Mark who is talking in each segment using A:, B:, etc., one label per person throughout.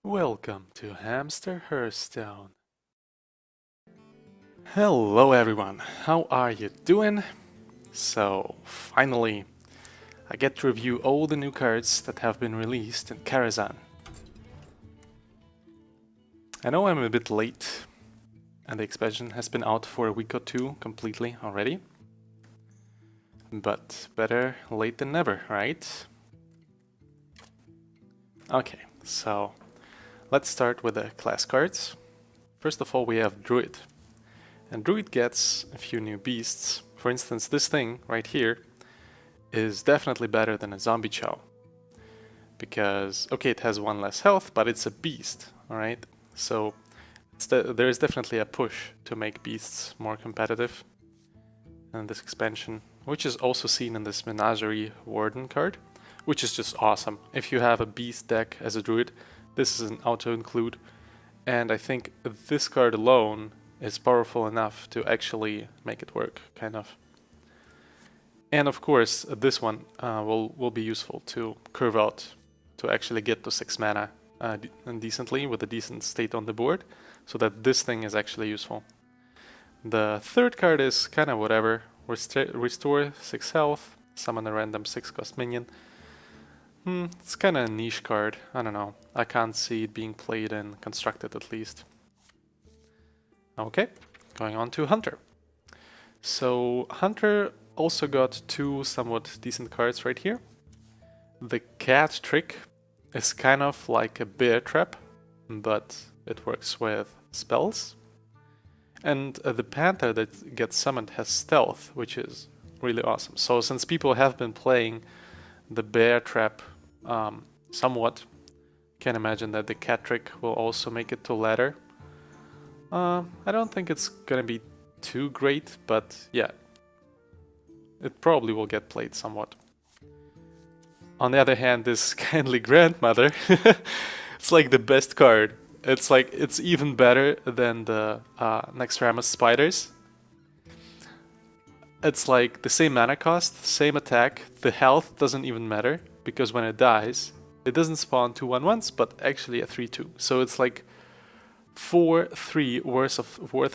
A: Welcome to Hamster Hearthstone. Hello everyone, how are you doing? So, finally, I get to review all the new cards that have been released in Karazhan. I know I'm a bit late, and the expansion has been out for a week or two completely already. But better late than never, right? Okay, so let's start with the class cards. First of all, we have Druid. And Druid gets a few new beasts. For instance, this thing right here is definitely better than a zombie chow. Because, okay, it has one less health, but it's a beast, alright? So there is definitely a push to make beasts more competitive in this expansion, which is also seen in this Menagerie Warden card, which is just awesome. If you have a beast deck as a druid, this is an auto-include, and I think this card alone is powerful enough to actually make it work, kind of. And of course, this one will be useful to curve out, to actually get to 6 mana decently with a decent state on the board, so that this thing is actually useful. The third card is kind of whatever. Restore 6 health, summon a random 6 cost minion. It's kind of a niche card, I don't know. I can't see it being played in Constructed at least. Okay, going on to Hunter. So Hunter also got two somewhat decent cards right here. The cat trick is kind of like a bear trap, but it works with spells. And the panther that gets summoned has stealth, which is really awesome. So since people have been playing the bear trap somewhat, can imagine that the cat trick will also make it to ladder. I don't think it's gonna be too great, but yeah, it probably will get played somewhat. On the other hand, this kindly grandmother, it's like the best card. It's even better than the Nextramus spiders. It's like the same mana cost, same attack, the health doesn't even matter, because when it dies, it doesn't spawn 2/1/1s, but actually a 3/2. So it's like 4/3 worth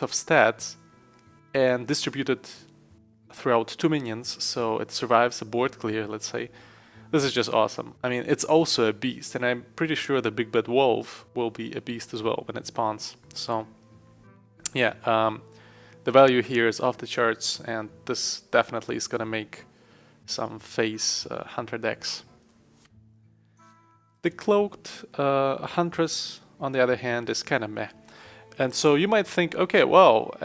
A: of stats and distributed throughout 2 minions, so it survives a board clear, let's say. This is just awesome. I mean, it's also a beast, and I'm pretty sure the Big Bad Wolf will be a beast as well when it spawns. So, yeah, the value here is off the charts, and this definitely is gonna make some face Hunter decks. The Cloaked Huntress, on the other hand, is kind of meh. And so you might think, okay, well,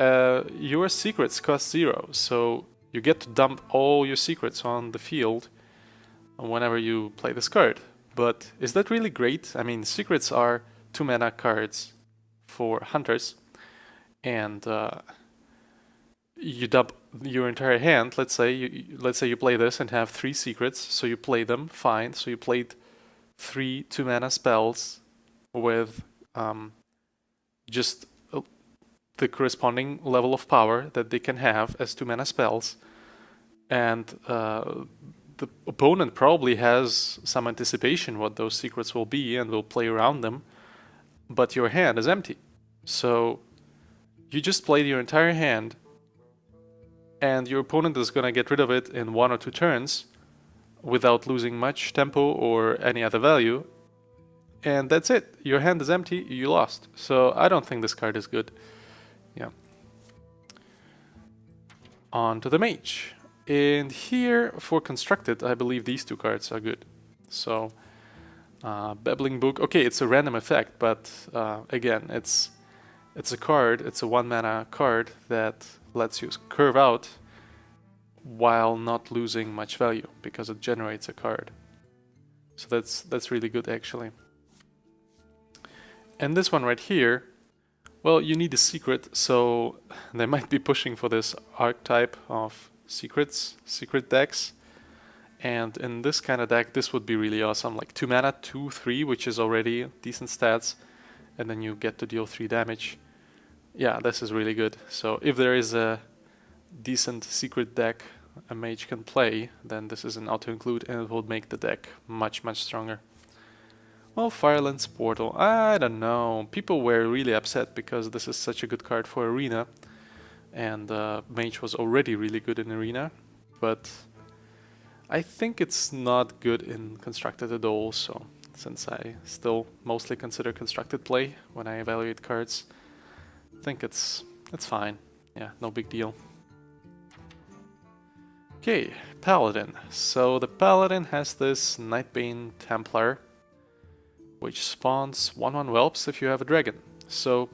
A: your secrets cost 0, so you get to dump all your secrets on the field whenever you play this card. But is that really great? I mean, secrets are 2 mana cards for hunters, and you dump your entire hand. Let's say you play this and have 3 secrets, so you play them, fine. So you played 3 2 mana spells with just the corresponding level of power that they can have as 2 mana spells, and the opponent probably has some anticipation what those secrets will be and will play around them, but your hand is empty. So you just played your entire hand, and your opponent is gonna get rid of it in 1 or 2 turns without losing much tempo or any other value, and that's it. Your hand is empty, you lost. So I don't think this card is good. Yeah. On to the mage. And here, for Constructed, I believe these 2 cards are good. So, Babbling Book, okay, it's a random effect, but again, it's a card, it's a 1 mana card that lets you curve out while not losing much value, because it generates a card. So that's really good, actually. And this one right here, well, you need a secret, so they might be pushing for this archetype of secret decks. And in this kind of deck, this would be really awesome. Like 2 mana, 2/3, which is already decent stats, and then you get to deal 3 damage. Yeah, this is really good. So if there is a decent secret deck a mage can play, then this is an auto-include, and it will make the deck much, much stronger. Well, Firelands Portal, I don't know. People were really upset because this is such a good card for Arena, and Mage was already really good in Arena, but I think it's not good in Constructed at all, so since I still mostly consider Constructed play when I evaluate cards, I think it's fine. Yeah, no big deal. Okay, Paladin. So the Paladin has this Nightbane Templar, which spawns 1/1 whelps if you have a dragon. So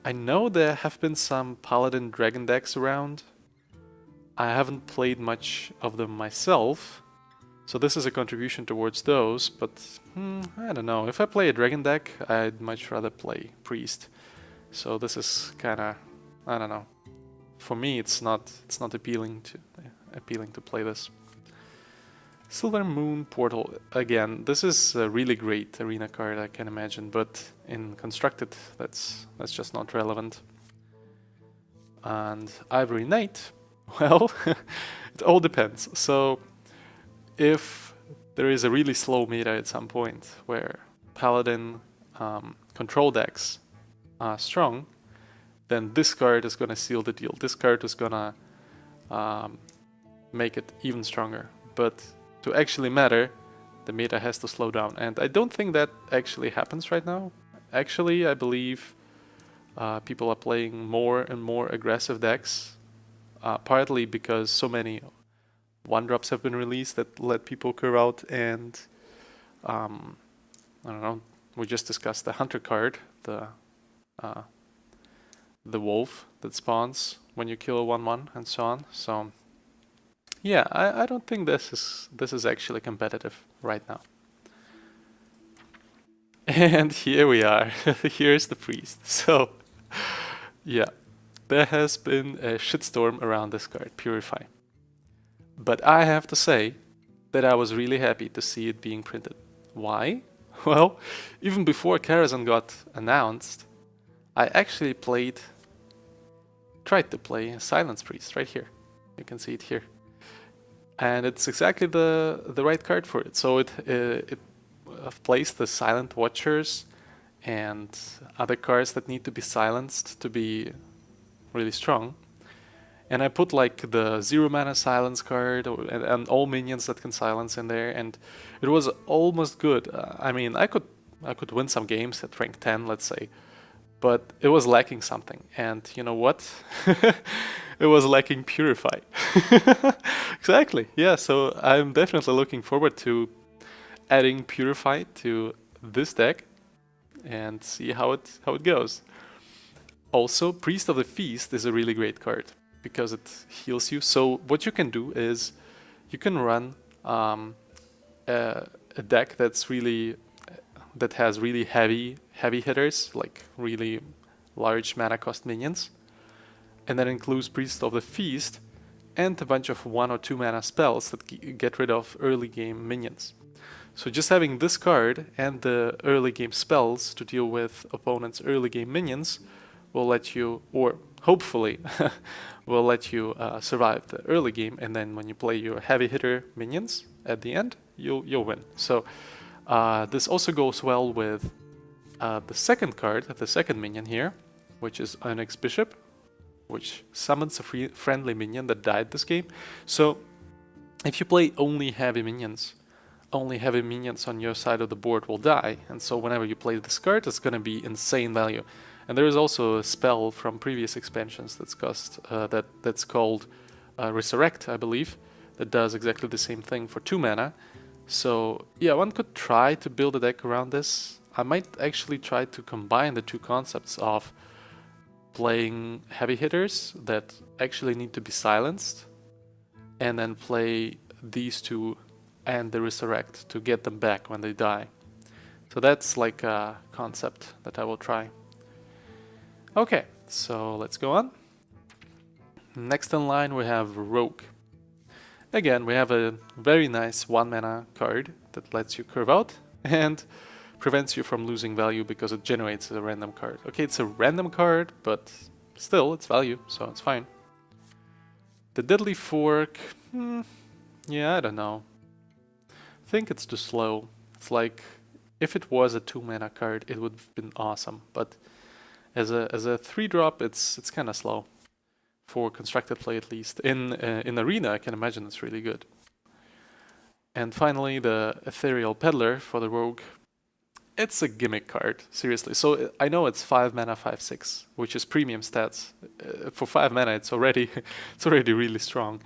A: I know there have been some Paladin dragon decks around. I haven't played much of them myself, so this is a contribution towards those, but I don't know. If I play a dragon deck, I'd much rather play Priest. So this is kinda, I don't know. For me, it's not appealing to play this. Silver Moon Portal, again, this is a really great arena card, I can imagine, but in Constructed, that's just not relevant. And Ivory Knight, well, it all depends. So if there is a really slow meta at some point where Paladin control decks are strong, then this card is gonna seal the deal. This card is gonna make it even stronger. But to actually matter, the meta has to slow down. And I don't think that actually happens right now. Actually, I believe people are playing more and more aggressive decks, partly because so many 1-drops have been released that let people curve out, and I don't know, we just discussed the Hunter card, the wolf that spawns when you kill a 1/1 and so on. So yeah, I don't think this is actually competitive right now. And here we are. Here's the priest. So yeah, there has been a shitstorm around this card, Purify. But I have to say that I was really happy to see it being printed. Why? Well, even before Karazhan got announced, I actually tried to play Silence Priest right here. You can see it here. And it's exactly the right card for it. So it plays the Silent Watchers and other cards that need to be silenced to be really strong. And I put like the 0-mana silence card and all minions that can silence in there, and it was almost good. I mean, I could win some games at rank 10, let's say, but it was lacking something. And you know what? It was lacking Purify. Exactly. Yeah. So I'm definitely looking forward to adding Purify to this deck and see how it goes. Also, Priest of the Feast is a really great card because it heals you. So what you can do is you can run a deck that has really heavy hitters, like really large mana cost minions, and that includes Priest of the Feast and a bunch of 1 or 2 mana spells that get rid of early game minions. So just having this card and the early game spells to deal with opponents' early game minions will let you, or hopefully will let you survive the early game, and then when you play your heavy hitter minions at the end, you'll win. So this also goes well with the second card, the second minion here, which is Onyx Bishop, which summons a friendly minion that died this game. So if you play only heavy minions on your side of the board will die, and so whenever you play this card, it's gonna be insane value. And there is also a spell from previous expansions that's called Resurrect, I believe, that does exactly the same thing for 2 mana. So yeah, one could try to build a deck around this. I might actually try to combine the two concepts of playing heavy hitters that actually need to be silenced, and then play these two and the Resurrect to get them back when they die. So that's like a concept that I will try. Okay, so let's go on. Next in line we have Rogue. Again, we have a very nice 1-mana card that lets you curve out and prevents you from losing value because it generates a random card. Okay, it's a random card, but still, it's value, so it's fine. The Deadly Fork, yeah, I don't know. I think it's too slow. It's like, if it was a 2-mana card, it would have been awesome. But as a 3-drop, it's kind of slow for constructed play, at least. In Arena, I can imagine it's really good. And finally, the Ethereal Peddler for the Rogue. It's a gimmick card, seriously. So I know it's 5 mana, 5/6, which is premium stats. For 5 mana, it's already really strong.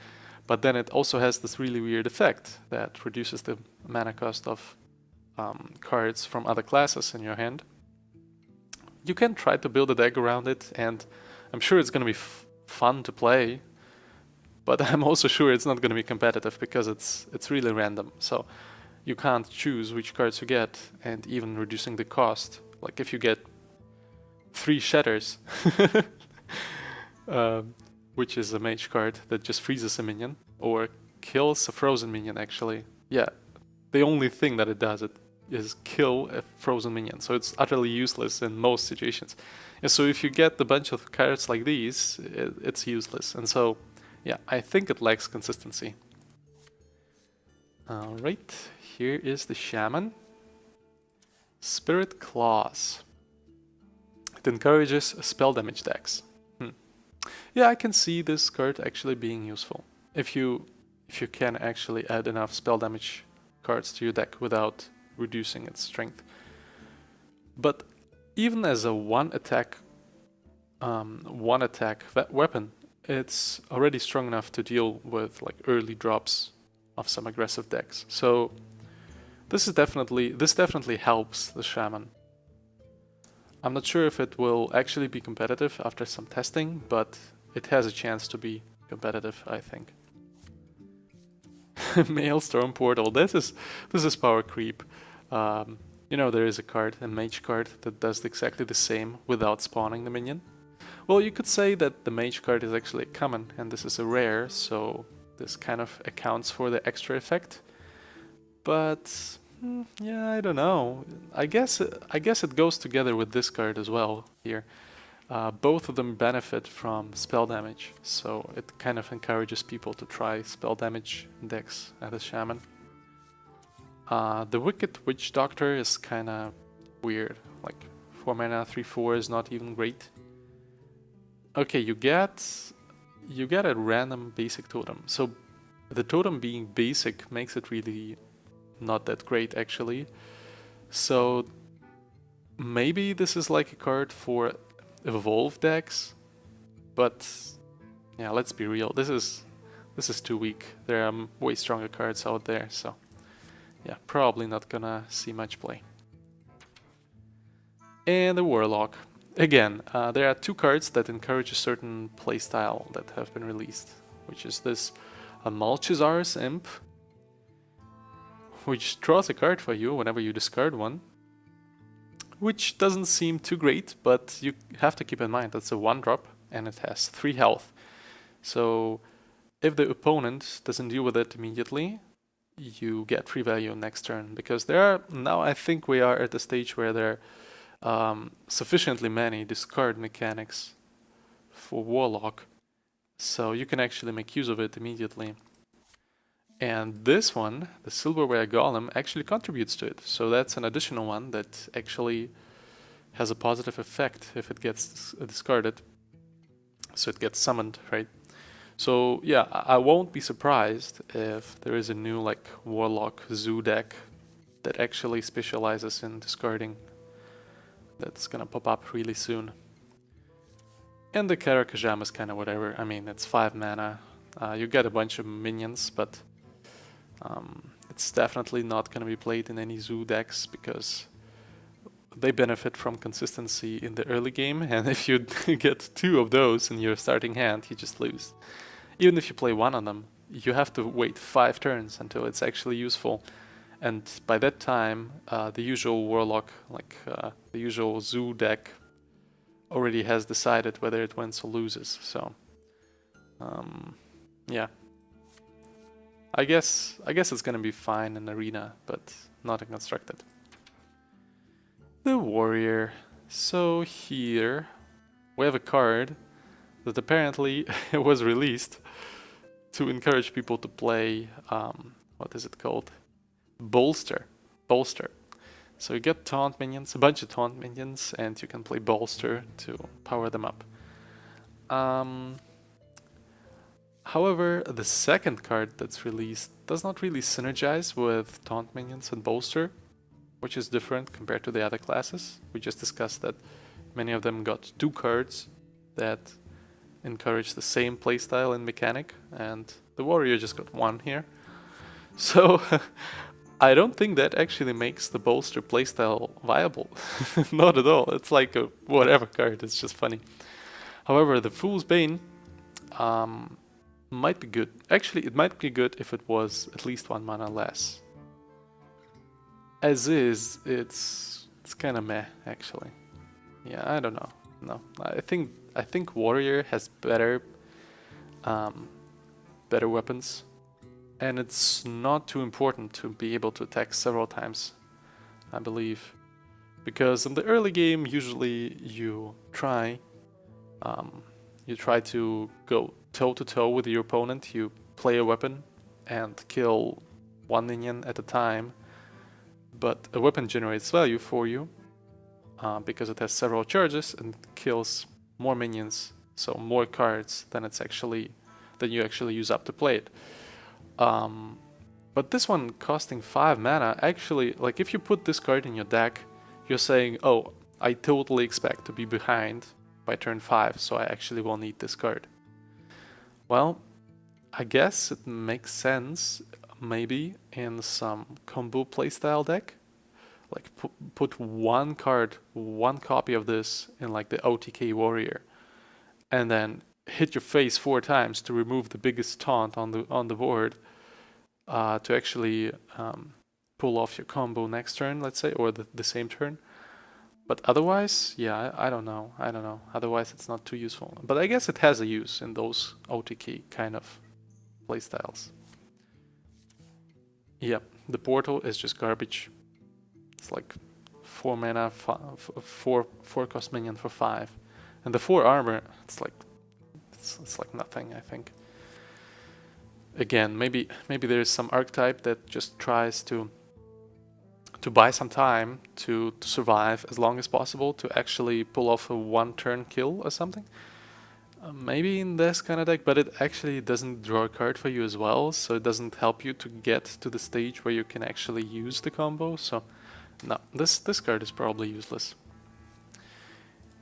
A: But then it also has this really weird effect that reduces the mana cost of cards from other classes in your hand. You can try to build a deck around it, and I'm sure it's going to be fun to play. But I'm also sure it's not going to be competitive because it's really random. So you can't choose which cards you get, and even reducing the cost. Like if you get 3 Shatters, which is a mage card that just freezes a minion, or kills a frozen minion actually. Yeah, the only thing that it does is kill a frozen minion, so it's utterly useless in most situations. And so if you get a bunch of cards like these, it's useless. And so, yeah, I think it lacks consistency. Alright, here is the Shaman. Spirit Claws. It encourages spell damage decks. Yeah, I can see this card actually being useful. If you can actually add enough spell damage cards to your deck without reducing its strength. But even as a one attack weapon, it's already strong enough to deal with like early drops of some aggressive decks. So this definitely helps the Shaman. I'm not sure if it will actually be competitive after some testing, but it has a chance to be competitive, I think. Maelstrom Portal. This is power creep. You know, there is a card, a mage card, that does exactly the same without spawning the minion. Well, you could say that the mage card is actually a common and this is a rare, so this kind of accounts for the extra effect. But yeah, I don't know. I guess it goes together with this card as well here. Both of them benefit from spell damage, so it kind of encourages people to try spell damage decks as a Shaman. The Wicked Witch Doctor is kind of weird. Like 4 mana, 3/4 is not even great. Okay, you get a random basic totem. So the totem being basic makes it really not that great actually. So maybe this is like a card for evolve decks, but yeah, let's be real. This is too weak. There are way stronger cards out there, so yeah, probably not gonna see much play. And the Warlock. Again, there are 2 cards that encourage a certain playstyle that have been released, which is this Malchizar's Imp, which draws a card for you whenever you discard one, which doesn't seem too great, but you have to keep in mind that's a 1-drop and it has 3 health. So if the opponent doesn't deal with it immediately, you get free value next turn, because now I think we are at the stage where there are sufficiently many discard mechanics for Warlock, so you can actually make use of it immediately. And this one, the Silverware Golem, actually contributes to it, so that's an additional one that actually has a positive effect if it gets discarded, so it gets summoned, right? So yeah, I won't be surprised if there is a new like Warlock Zoo deck that actually specializes in discarding. That's gonna pop up really soon. And the Karazhan is kind of whatever. I mean, it's 5 mana. You get a bunch of minions, but it's definitely not gonna be played in any Zoo decks because they benefit from consistency in the early game, and if you get 2 of those in your starting hand, you just lose. Even if you play 1 of them, you have to wait 5 turns until it's actually useful. And by that time, the usual Warlock, like the usual Zoo deck, already has decided whether it wins or loses. So, yeah. I guess it's gonna be fine in Arena, but not in Constructed. The Warrior. So here we have a card that apparently was released to encourage people to play, what is it called? Bolster. So you get taunt minions, a bunch of taunt minions, and you can play Bolster to power them up. However, the second card that's released does not really synergize with taunt minions and Bolster, which is different compared to the other classes. We just discussed that many of them got 2 cards that encourage the same playstyle and mechanic, and the warrior just got 1 here. So I don't think that actually makes the Bolster playstyle viable. Not at all. It's like a whatever card, it's just funny. However, the Fool's Bane might be good. Actually, it might be good if it was at least 1 mana less. As is, it's kind of meh, actually. Yeah, I don't know. No, I think Warrior has better weapons, and it's not too important to be able to attack several times, I believe, because in the early game usually you try to go toe to toe with your opponent. You play a weapon and kill 1 minion at a time, but a weapon generates value for you because it has several charges and kills more minions, so more cards than you actually use up to play it. But this one costing 5 mana, actually, like if you put this card in your deck, you're saying, oh, I totally expect to be behind by turn 5, so I actually will need this card. Well, I guess it makes sense maybe in some combo playstyle deck. Like put 1 card, 1 copy of this in like the OTK Warrior, and then hit your face 4 times to remove the biggest taunt on the board, to actually pull off your combo next turn, let's say, or the same turn. But otherwise, yeah, I don't know. Otherwise, it's not too useful. But I guess it has a use in those OTK kind of playstyles. Yep, the portal is just garbage. It's like 4 mana, 4 cost minion for 5, and the 4 armor. It's like nothing, I think. Again, maybe there's some archetype that just tries to buy some time to survive as long as possible to actually pull off a 1-turn kill or something. Maybe in this kind of deck, but it actually doesn't draw a card for you as well, so it doesn't help you to get to the stage where you can actually use the combo. So no, this card is probably useless.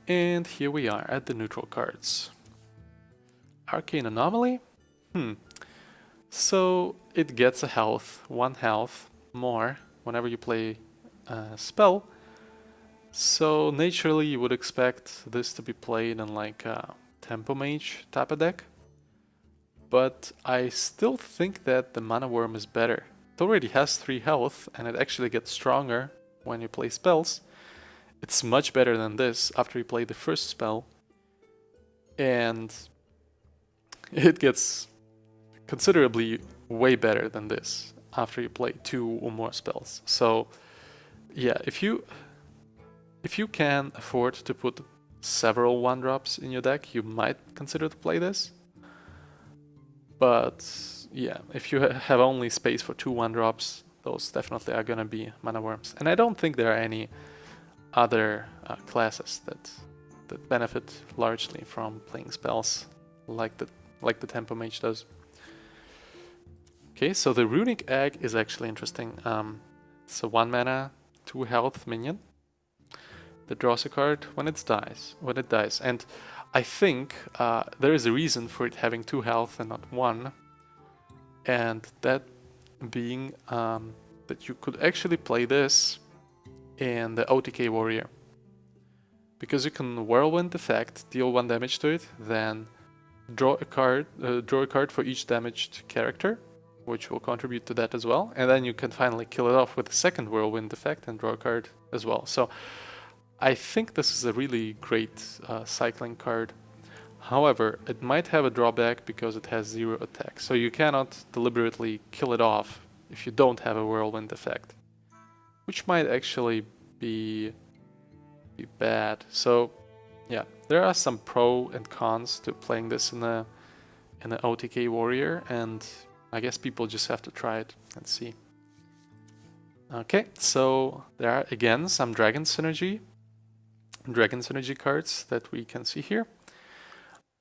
A: And here we are at the neutral cards. Arcane Anomaly? So it gets a health, 1 health more whenever you play a spell. So naturally you would expect this to be played in like a Tempo Mage type of deck. But I still think that the Mana Worm is better. It already has 3 health and it actually gets stronger when you play spells. It's much better than this after you play the first spell. And it gets considerably way better than this after you play 2 or more spells. So yeah, if you can afford to put several 1-drops in your deck, you might consider to play this. But yeah, if you have only space for 2 1-drops, those definitely are gonna be Mana Worms. And I don't think there are any other classes that benefit largely from playing spells like the Tempo Mage does. Okay, so the Runic Egg is actually interesting. It's a 1 mana, 2 health minion that draws a card when it dies. And I think there is a reason for it having 2 health and not 1, and that being that you could actually play this in the OTK Warrior, because you can Whirlwind effect, deal 1 damage to it, then draw a card for each damaged character, which will contribute to that as well, and then you can finally kill it off with a second Whirlwind effect and draw a card as well. So I think this is a really great cycling card. However, it might have a drawback because it has 0 attack, so you cannot deliberately kill it off if you don't have a Whirlwind effect, which might actually be bad. So yeah, there are some pro and cons to playing this in the OTK Warrior, and I guess people just have to try it and see. Okay, so there are again some Dragon Synergy cards that we can see here.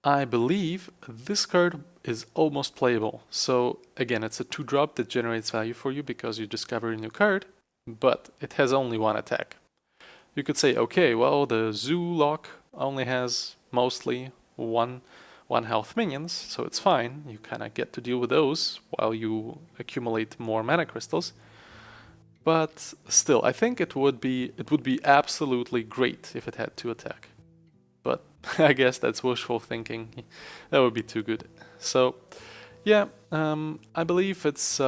A: I believe this card is almost playable. So again, it's a 2-drop that generates value for you because you discover a new card, but it has only one attack. You could say, okay, well, the Zoo lock only has mostly one health minions, so it's fine. You kind of get to deal with those while you accumulate more mana crystals. But still, I think it would be absolutely great if it had 2 attack. But I guess that's wishful thinking. That would be too good. So, yeah, I believe it's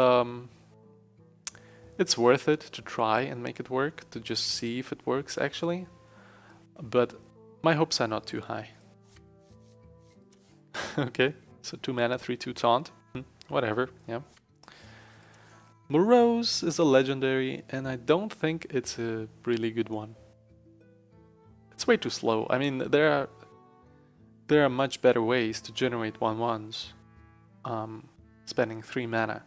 A: worth it to try and make it work, to just see if it works actually. But my hopes are not too high. Okay, so 2 mana, 3/2 taunt. Whatever, yeah. Morose is a legendary, and I don't think it's a really good one. It's way too slow. I mean, there are much better ways to generate 1/1s, spending 3 mana.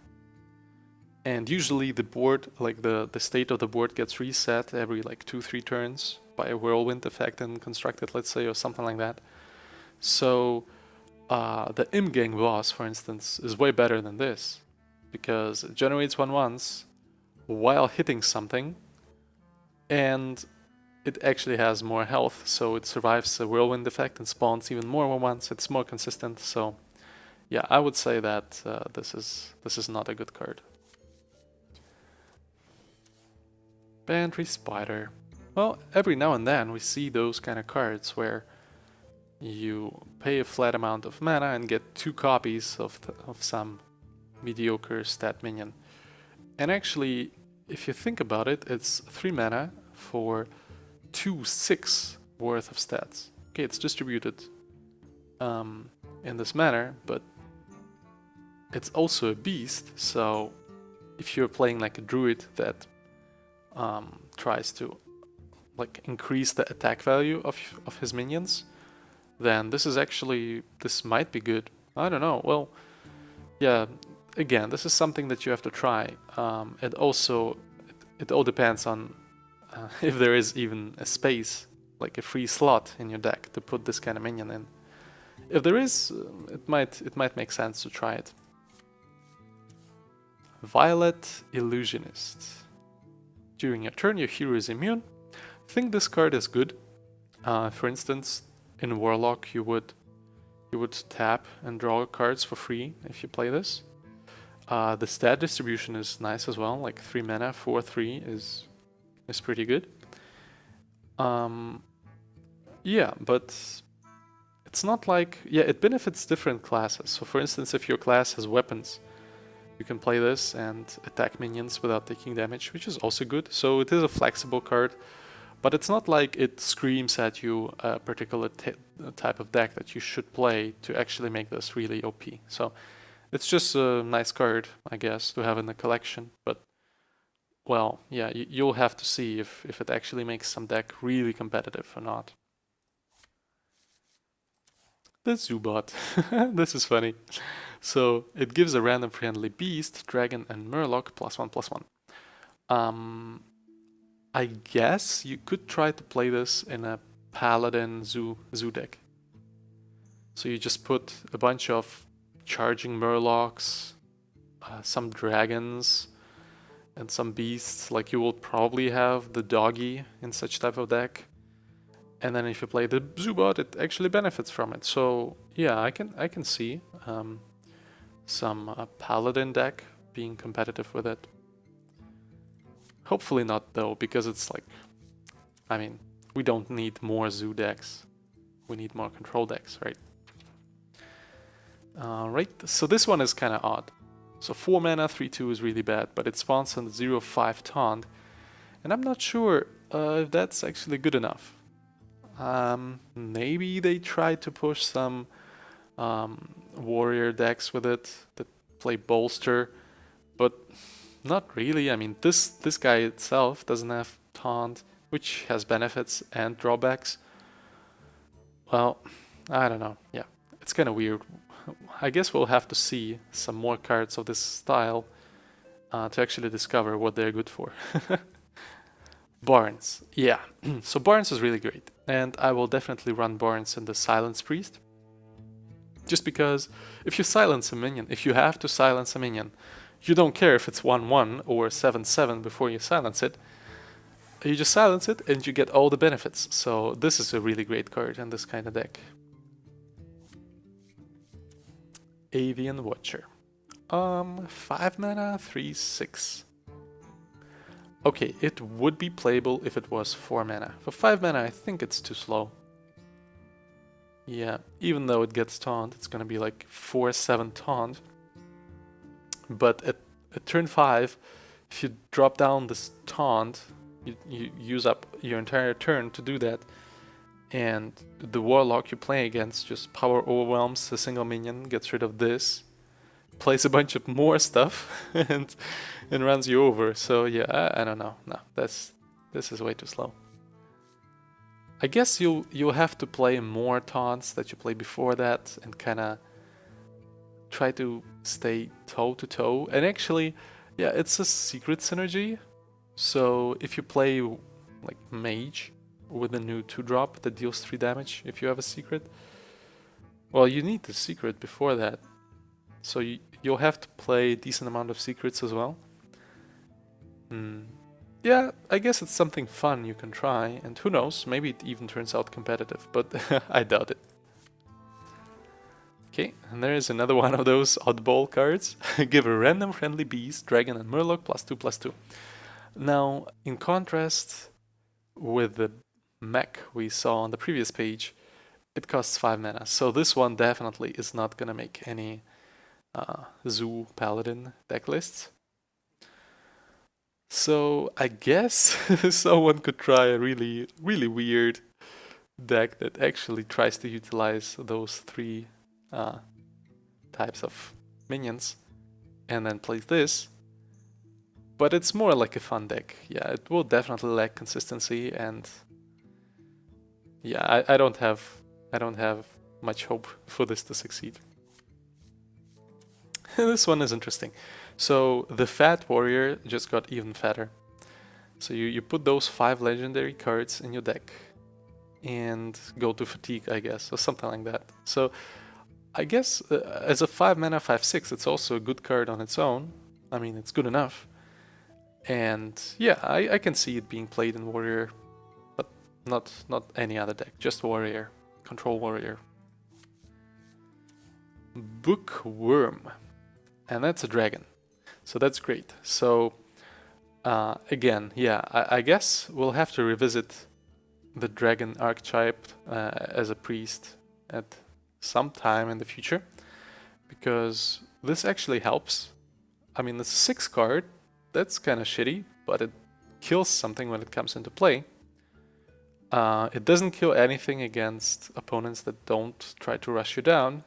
A: And usually the board, like the state of the board gets reset every like 2-3 turns by a whirlwind effect and constructed, let's say, or something like that. So the Imgang boss, for instance, is way better than this because it generates 1/1s while hitting something, and it actually has more health, so it survives the whirlwind effect and spawns even more 1/1s. It's more consistent, so yeah, I would say that this is not a good card. Bantry Spider. Well, every now and then we see those kind of cards where you pay a flat amount of mana and get 2 copies of some mediocre stat minion. And actually, if you think about it, it's 3 mana for 2/6 worth of stats. Okay, it's distributed in this manner, but it's also a beast, so if you're playing like a druid that tries to like increase the attack value of his minions, then this might be good. I don't know. Well, yeah, again, this is something that you have to try. It all depends on if there is even a space, like a free slot in your deck to put this kind of minion in. If there is, it might make sense to try it. Violet Illusionist. During your turn, your hero is immune. I think this card is good. For instance, in Warlock, you would tap and draw cards for free if you play this. The stat distribution is nice as well, like 3 mana, 4/3 is pretty good. Yeah, but it's not like, yeah, it benefits different classes. So for instance, if your class has weapons, you can play this and attack minions without taking damage, which is also good. So it is a flexible card, but it's not like it screams at you a particular type of deck that you should play to actually make this really OP. So it's just a nice card, I guess, to have in the collection. But, well, yeah, you'll have to see if it actually makes some deck really competitive or not. The Zubot. This is funny. So it gives a random friendly beast, dragon, and murloc +1/+1. I guess you could try to play this in a paladin zoo deck. So you just put a bunch of charging murlocs, some dragons, and some beasts. Like you will probably have the doggy in such type of deck. And then if you play the Zubot, it actually benefits from it. So yeah, I can see some paladin deck being competitive with it. Hopefully not though, because it's like, I mean, we don't need more zoo decks. We need more control decks, right? Right, so this one is kind of odd. So 4 mana, 3/2 is really bad, but it spawns on 0/5 taunt. And I'm not sure if that's actually good enough. Maybe they tried to push some warrior decks with it that play bolster, but not really. I mean, this guy itself doesn't have taunt, which has benefits and drawbacks. Well, I don't know. Yeah, it's kind of weird. I guess we'll have to see some more cards of this style to actually discover what they're good for. Barnes, yeah. So Barnes is really great, and I will definitely run Barnes in the Silence Priest. Just because if you silence a minion, if you have to silence a minion, you don't care if it's 1-1 or 7-7 before you silence it. You just silence it and you get all the benefits. So this is a really great card in this kind of deck. Avian Watcher. 5 mana, 3/6. Okay, it would be playable if it was 4 mana. For 5 mana, I think it's too slow. Yeah, even though it gets taunt, it's gonna be like 4/7 taunt. But at turn 5, if you drop down this taunt, you use up your entire turn to do that, and the Warlock you play against just power overwhelms a single minion, gets rid of this, plays a bunch of more stuff, and runs you over. So yeah, I don't know. No, this is way too slow. I guess you'll have to play more taunts that you played before that and kind of try to stay toe to toe. And actually, yeah, it's a secret synergy. So if you play like Mage with a new 2-drop that deals 3 damage if you have a secret, well, you need the secret before that. So you'll have to play a decent amount of secrets as well. Yeah, I guess it's something fun you can try, and who knows, maybe it even turns out competitive, but I doubt it. Okay, and there is another one of those oddball cards. Give a random friendly beast, dragon, and murloc +2/+2. Now, in contrast with the mech we saw on the previous page, it costs 5 mana, so this one definitely is not gonna make any Zoo Paladin deck lists. So I guess someone could try a really, really weird deck that actually tries to utilize those 3 types of minions and then plays this. But it's more like a fun deck. Yeah, it will definitely lack consistency, and yeah, I don't have much hope for this to succeed. This one is interesting. So the Fat Warrior just got even fatter. So you put those 5 legendary cards in your deck and go to Fatigue, I guess, or something like that. So I guess as a 5 mana 5/6, it's also a good card on its own. I mean, it's good enough. And yeah, I can see it being played in Warrior, but not any other deck, just Warrior, Control Warrior. Bookworm, and that's a dragon. So that's great. So again, yeah, I guess we'll have to revisit the dragon archetype as a priest at some time in the future, because this actually helps. I mean, it's a 6 card, that's kind of shitty, but it kills something when it comes into play. It doesn't kill anything against opponents that don't try to rush you down,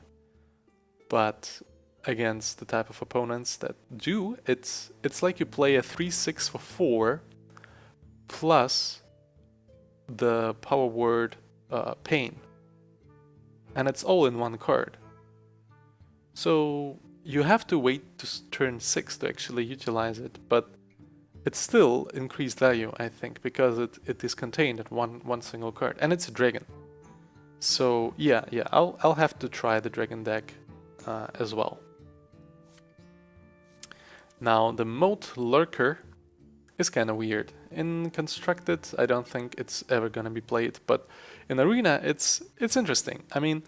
A: but against the type of opponents that do, it's like you play a 3/6 for 4 plus the power word Pain, and it's all in one card. So you have to wait to turn 6 to actually utilize it, but it's still increased value, I think, because it is contained in one single card, and it's a dragon. So yeah, I'll have to try the dragon deck as well. Now the Moat Lurker is kind of weird. In Constructed, I don't think it's ever gonna be played, but in Arena, it's interesting. I mean,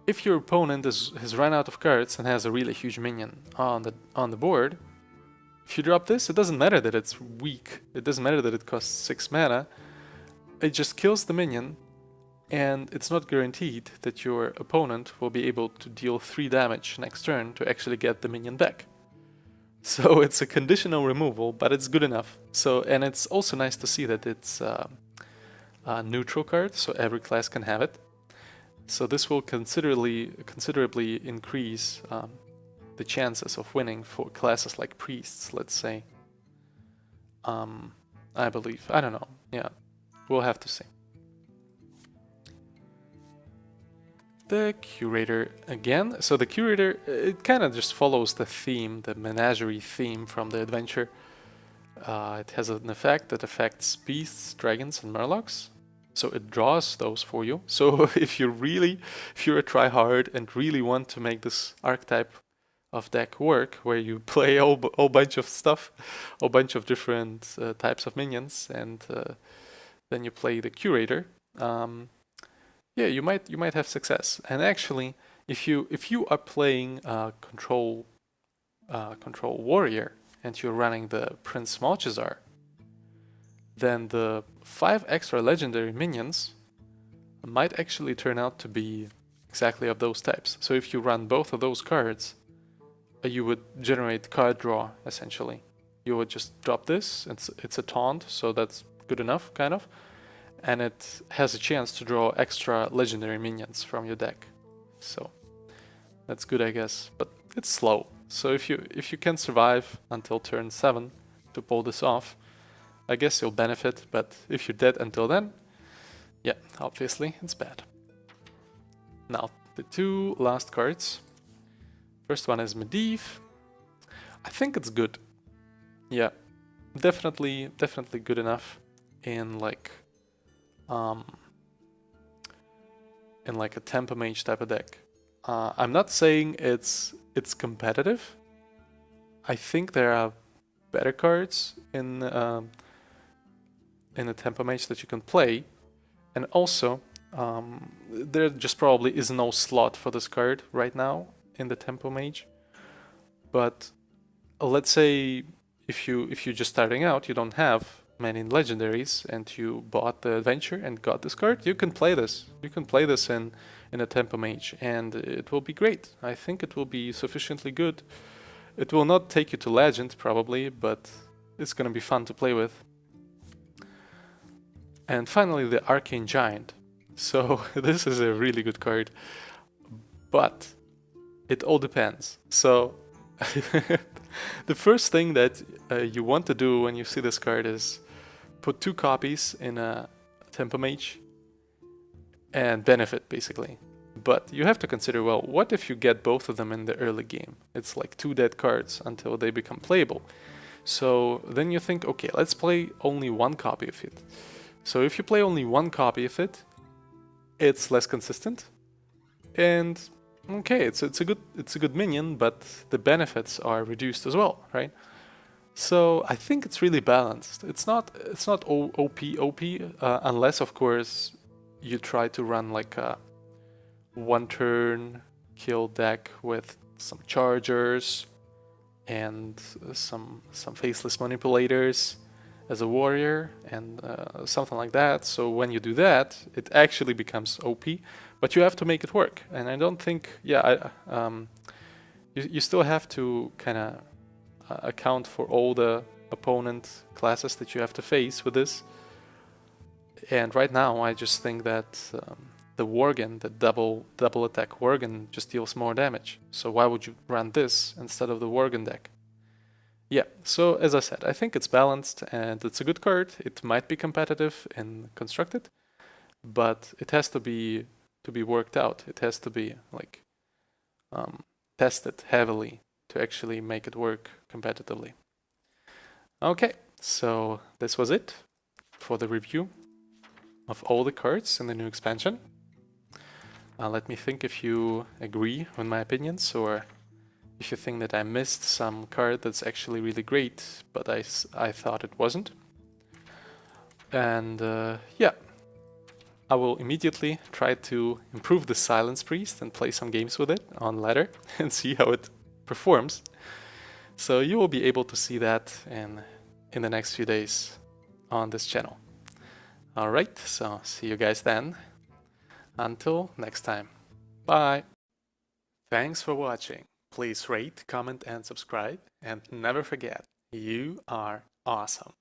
A: if your opponent has run out of cards and has a really huge minion on the board, if you drop this, it doesn't matter that it's weak. It doesn't matter that it costs 6 mana. It just kills the minion, and it's not guaranteed that your opponent will be able to deal 3 damage next turn to actually get the minion back. So it's a conditional removal, but it's good enough. So, and it's also nice to see that it's a neutral card, so every class can have it. So this will considerably increase the chances of winning for classes like priests, let's say. I believe. I don't know. Yeah, we'll have to see. The Curator again. So the Curator, it kind of just follows the theme, the menagerie theme from the adventure. It has an effect that affects beasts, dragons, and murlocs. So it draws those for you. So if you're a tryhard and really want to make this archetype of deck work, where you play a whole bunch of stuff, a bunch of different types of minions, and then you play the Curator, yeah, you might have success. And actually, if you are playing control warrior and you're running the Prince Malchazar, then the 5 extra legendary minions might actually turn out to be exactly of those types. So if you run both of those cards, you would generate card draw, essentially. You would just drop this, it's a taunt, so that's good enough, kind of. And it has a chance to draw extra legendary minions from your deck. So that's good, I guess, but it's slow. So if you can survive until turn 7 to pull this off, I guess you'll benefit, but if you're dead until then, yeah, obviously it's bad. Now, the 2 last cards. First one is Medivh. I think it's good. Yeah, definitely good enough in like a tempo mage type of deck. I'm not saying it's competitive. I think there are better cards in a tempo mage that you can play, and also there just probably is no slot for this card right now in the tempo mage. But let's say if you're just starting out, you don't have many legendaries, and you bought the adventure and got this card, you can play this. You can play this in a tempo mage, and it will be great. I think it will be sufficiently good. It will not take you to legend probably, but it's gonna be fun to play with. And finally, the Arcane Giant. So this is a really good card, but it all depends. So the first thing that you want to do when you see this card is put 2 copies in a tempo mage and benefit, basically. But you have to consider, well, what if you get both of them in the early game? It's like 2 dead cards until they become playable. So then you think, okay, let's play only 1 copy of it. So if you play only 1 copy of it, it's less consistent, and okay, it's a good minion, but the benefits are reduced as well, right? So I think it's really balanced. It's not OP unless of course you try to run like a 1-turn kill deck with some chargers and some faceless manipulators as a warrior and something like that. So when you do that, it actually becomes OP, but you have to make it work. And I don't think, yeah, you still have to kind of account for all the opponent classes that you have to face with this. And right now, I just think that the Worgen, the double attack Worgen, just deals more damage. So why would you run this instead of the Worgen deck? Yeah, so as I said, I think it's balanced and it's a good card. It might be competitive in Constructed, but it has to be worked out. It has to be like tested heavily to actually make it work competitively. Okay, so this was it for the review of all the cards in the new expansion. Let me think if you agree with my opinions, or if you think that I missed some card that's actually really great, but I thought it wasn't. And yeah, I will immediately try to improve the Silence Priest and play some games with it on ladder and see how it performs. So you will be able to see that in the next few days on this channel. Alright, so see you guys then. Until next time. Bye! Thanks for watching. Please rate, comment and subscribe, and never forget, you are awesome.